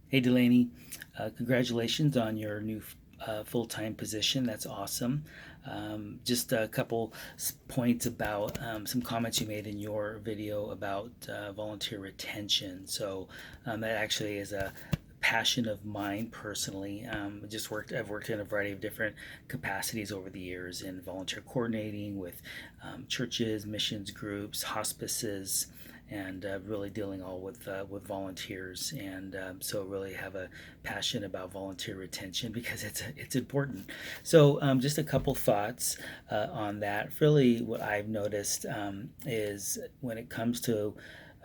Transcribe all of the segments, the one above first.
Hey Delaney, congratulations on your new full-time position. That's awesome. Just a couple points about some comments you made in your video about volunteer retention. That actually is a passion of mine personally. I've worked in a variety of different capacities over the years in volunteer coordinating with churches, missions groups, hospices, and really dealing all with volunteers, and so really have a passion about volunteer retention because it's important. Just a couple thoughts on that. Really, what I've noticed is when it comes to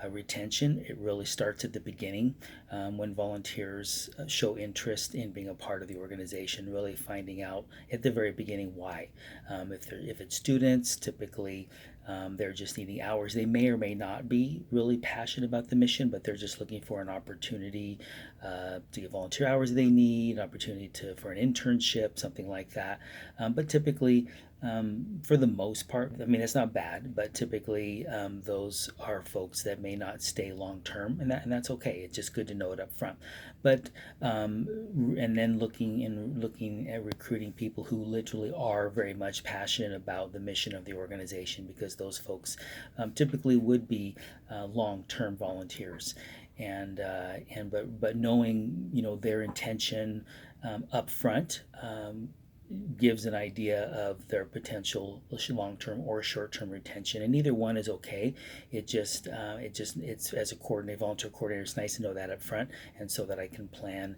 retention, it really starts at the beginning when volunteers show interest in being a part of the organization, really finding out at the very beginning why. If it's students, typically they're just needing hours. They may or may not be really passionate about the mission, but they're just looking for an opportunity to get volunteer hours they need, an opportunity for an internship, something like that. But typically, for the most part, I mean, it's not bad, but typically those are folks that may not stay long term, and that's okay. It's just good to know it up front. But and then looking at recruiting people who literally are very much passionate about the mission of the organization, because those folks typically would be long term volunteers, but knowing their intention up front gives an idea of their potential long-term or short-term retention, and either one is okay. It's as a coordinator, volunteer coordinator, it's nice to know that up front, and so that I can plan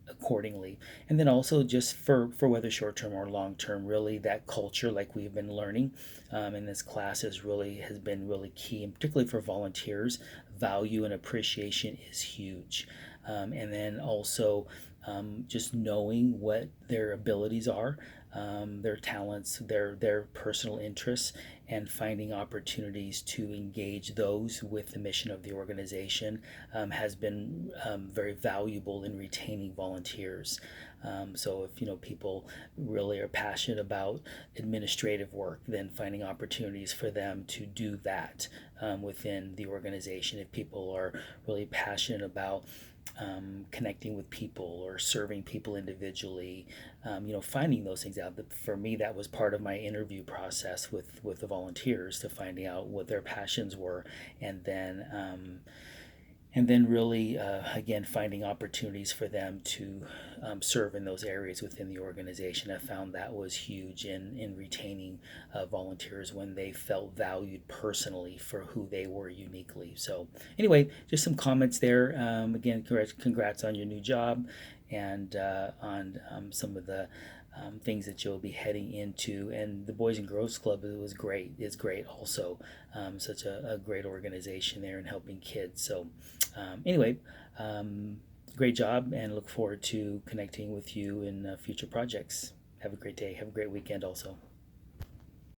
accordingly. And then also just for whether short-term or long-term, really that culture, like we've been learning in this class, has been really key, and particularly for volunteers, value and appreciation is huge. And then also just knowing what their abilities are, their talents, their personal interests, and finding opportunities to engage those with the mission of the organization has been very valuable in retaining volunteers. So if people really are passionate about administrative work, then finding opportunities for them to do that within the organization. If people are really passionate about connecting with people or serving people individually, finding those things out. For me, that was part of my interview process with the volunteers, to finding out what their passions were, and then really again finding opportunities for them to serve in those areas within the organization. I found that was huge in retaining volunteers when they felt valued personally for who they were uniquely. So anyway, just some comments there. Again, congrats on your new job, and on some of the things that you'll be heading into. And the Boys and Girls Club was great. Is great also. Such a great organization there in helping kids. Anyway, great job, and look forward to connecting with you in future projects. Have a great day. Have a great weekend also.